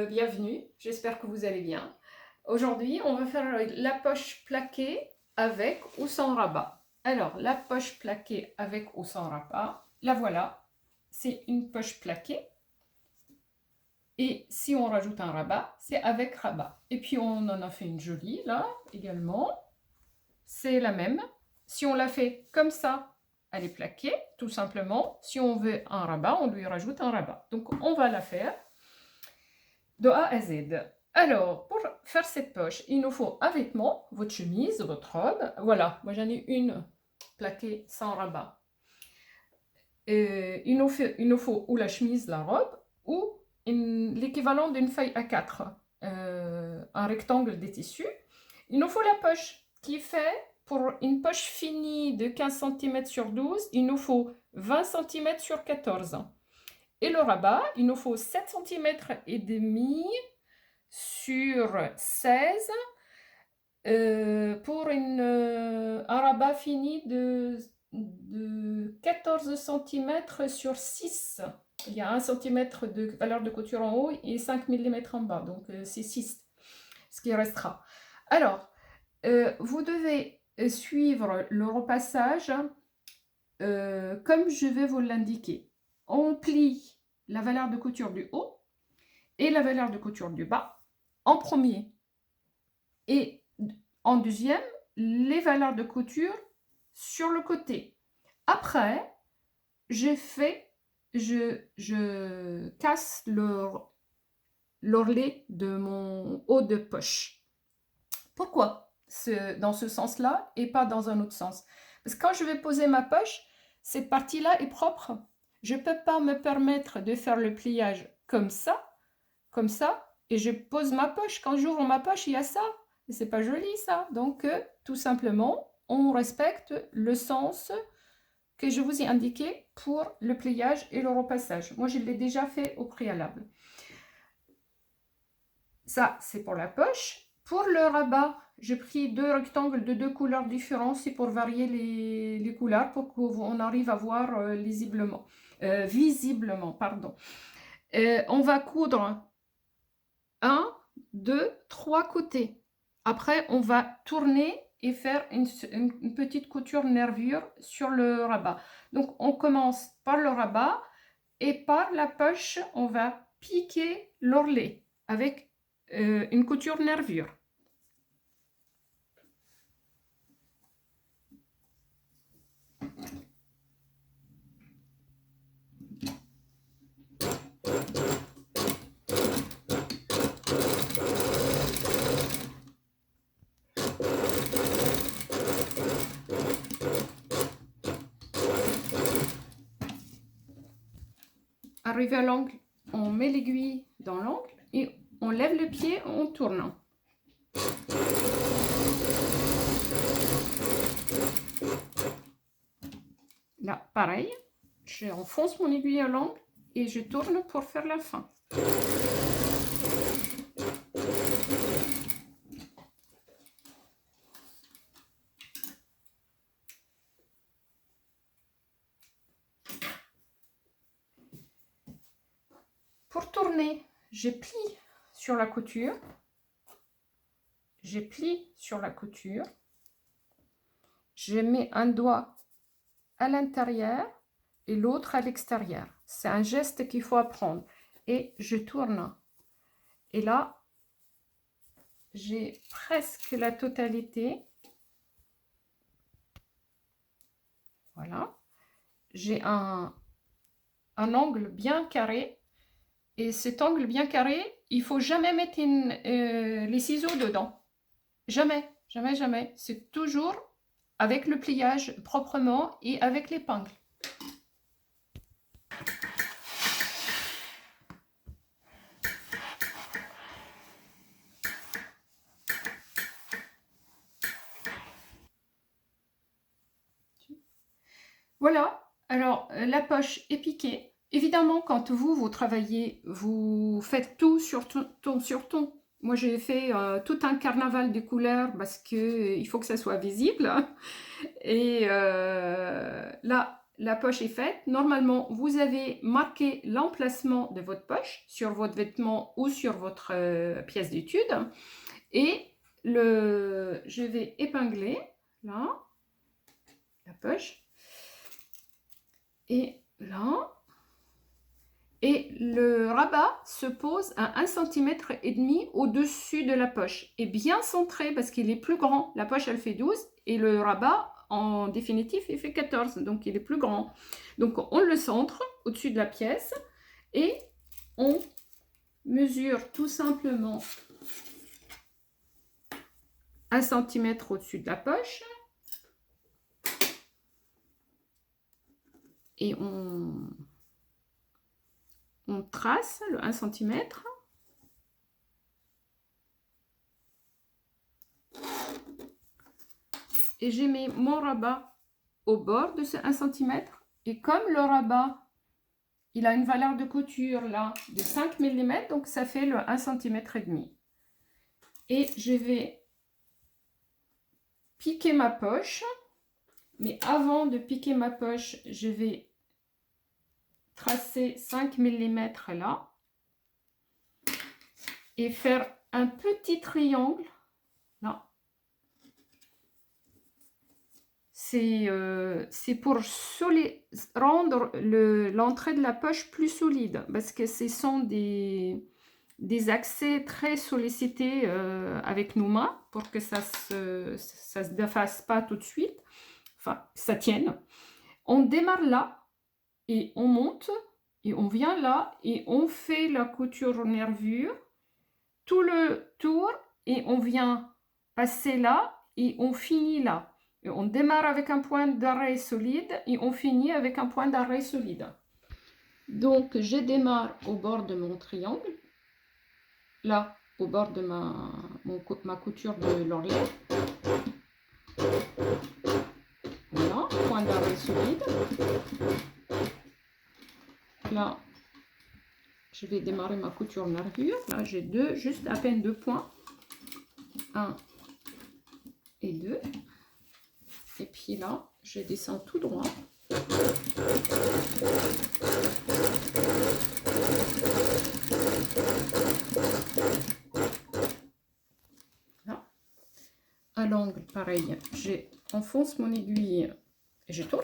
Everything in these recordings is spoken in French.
Bienvenue, j'espère que vous allez bien. Aujourd'hui, on va faire la poche plaquée avec ou sans rabat. Alors, la poche plaquée avec ou sans rabat, la voilà. C'est une poche plaquée. Et si on rajoute un rabat, c'est avec rabat. Et puis, on en a fait une jolie, là, également. C'est la même. Si on la fait comme ça, elle est plaquée, tout simplement. Si on veut un rabat, on lui rajoute un rabat. Donc, on va la faire de A à Z. Alors, pour faire cette poche, il nous faut un vêtement, votre chemise, votre robe. Voilà, moi j'en ai une plaquée sans rabat. Il nous faut ou la chemise, la robe, ou l'équivalent d'une feuille A4, un rectangle de tissu. Il nous faut la poche qui fait, pour une poche finie de 15 cm sur 12, il nous faut 20 cm sur 14. Et le rabat, il nous faut 7 cm et demi sur 16 pour un rabat fini de 14 cm sur 6. Il y a 1 cm de valeur de couture en haut et 5 mm en bas, donc c'est 6 ce qui restera. Alors, vous devez suivre le repassage comme je vais vous l'indiquer. On plie la valeur de couture du haut et la valeur de couture du bas en premier. Et en deuxième, les valeurs de couture sur le côté. Après, je casse l'ourlet de mon haut de poche. Pourquoi dans ce sens-là et pas dans un autre sens? Parce que quand je vais poser ma poche, cette partie-là est propre. Je ne peux pas me permettre de faire le pliage comme ça, et je pose ma poche. Quand j'ouvre ma poche, il y a ça. Et c'est pas joli, ça. Donc, tout simplement, on respecte le sens que je vous ai indiqué pour le pliage et le repassage. Moi, je l'ai déjà fait au préalable. Ça, c'est pour la poche. Pour le rabat, j'ai pris deux rectangles de deux couleurs différentes. C'est pour varier les couleurs, pour qu'on arrive à voir visiblement. On va coudre 1, 2, 3 côtés. Après, on va tourner et faire une petite couture nervure sur le rabat. Donc, on commence par le rabat et par la poche, on va piquer l'ourlet avec une couture nervure. Arrivé à l'angle, on met l'aiguille dans l'angle et on lève le pied en tournant. Là, pareil, j'enfonce mon aiguille à l'angle et je tourne pour faire la fin. Pour tourner, je plie sur la couture. Je plie sur la couture. Je mets un doigt à l'intérieur et l'autre à l'extérieur. C'est un geste qu'il faut apprendre. Et je tourne. Et là, j'ai presque la totalité. Voilà. J'ai un angle bien carré. Et cet angle bien carré, il ne faut jamais mettre les ciseaux dedans. Jamais, jamais, jamais. C'est toujours avec le pliage proprement et avec l'épingle. Voilà, alors la poche est piquée. Évidemment, quand vous travaillez, vous faites tout sur ton. Moi, j'ai fait tout un carnaval de couleurs parce que il faut que ça soit visible. Et là, la poche est faite. Normalement, vous avez marqué l'emplacement de votre poche sur votre vêtement ou sur votre pièce d'étude. Et je vais épingler là la poche. Et là. Et le rabat se pose à 1,5 cm au-dessus de la poche. Et bien centré parce qu'il est plus grand. La poche, elle fait 12 et le rabat, en définitive, il fait 14. Donc, il est plus grand. Donc, on le centre au-dessus de la pièce et on mesure tout simplement 1 cm au-dessus de la poche. Et on trace le 1 cm. Et j'ai mis mon rabat au bord de ce 1 cm. Et comme le rabat, il a une valeur de couture là de 5 mm, donc ça fait le 1,5 cm. Et je vais piquer ma poche. Mais avant de piquer ma poche, je vais tracer 5 mm là. Et faire un petit triangle là. C'est pour rendre l'entrée de la poche plus solide parce que ce sont des accès très sollicités avec nos mains pour que ça se défasse pas tout de suite, enfin ça tienne. On démarre là et on monte et on vient là et on fait la couture nervure tout le tour et on vient passer là et on finit là. Et on démarre avec un point d'arrêt solide et on finit avec un point d'arrêt solide. Donc je démarre au bord de mon triangle, là au bord de ma couture de l'ourlet. Voilà, point d'arrêt solide. Là, je vais démarrer ma couture nervure. Là, j'ai juste à peine 2 points. 1 et 2. Et puis là, je descends tout droit. Là. À l'angle, pareil, j'enfonce mon aiguille et je tourne.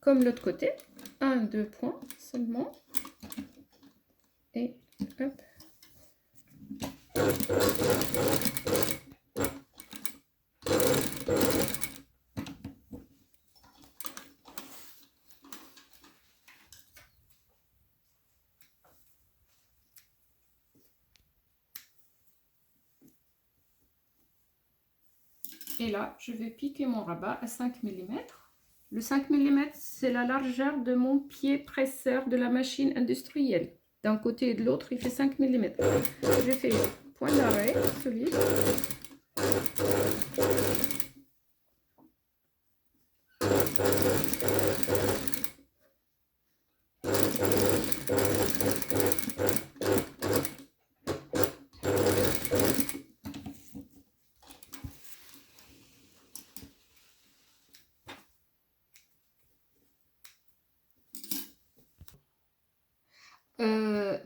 Comme l'autre côté, 1-2 points seulement. Et hop. Et là, je vais piquer mon rabat à 5 mm. Le 5 mm, c'est la largeur de mon pied presseur de la machine industrielle. D'un côté et de l'autre, il fait 5 mm. Je fais point d'arrêt solide.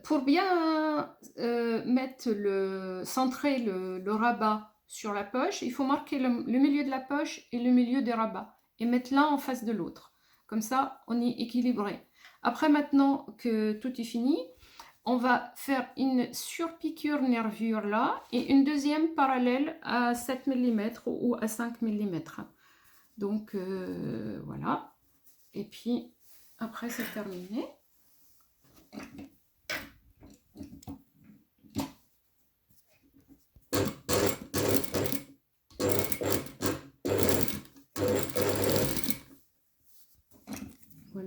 Pour bien centrer le rabat sur la poche, il faut marquer le milieu de la poche et le milieu du rabat et mettre l'un en face de l'autre. Comme ça, on est équilibré. Après, maintenant que tout est fini, on va faire une surpiqûre nervure là et une deuxième parallèle à 7 mm ou à 5 mm. Donc, voilà. Et puis, après, c'est terminé.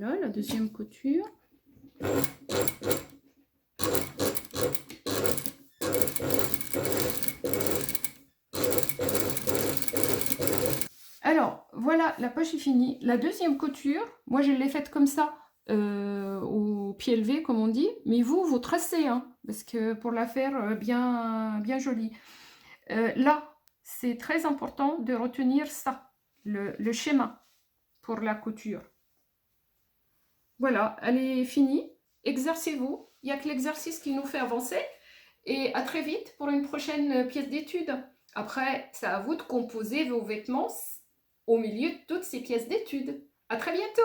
Voilà la deuxième couture. Alors, voilà, la poche est finie. La deuxième couture, moi je l'ai faite comme ça, au pied levé, comme on dit. Mais vous tracez, hein, parce que pour la faire bien jolie. Là, c'est très important de retenir ça, le schéma pour la couture. Voilà, elle est finie. Exercez-vous. Il n'y a que l'exercice qui nous fait avancer. Et à très vite pour une prochaine pièce d'étude. Après, c'est à vous de composer vos vêtements au milieu de toutes ces pièces d'études. À très bientôt!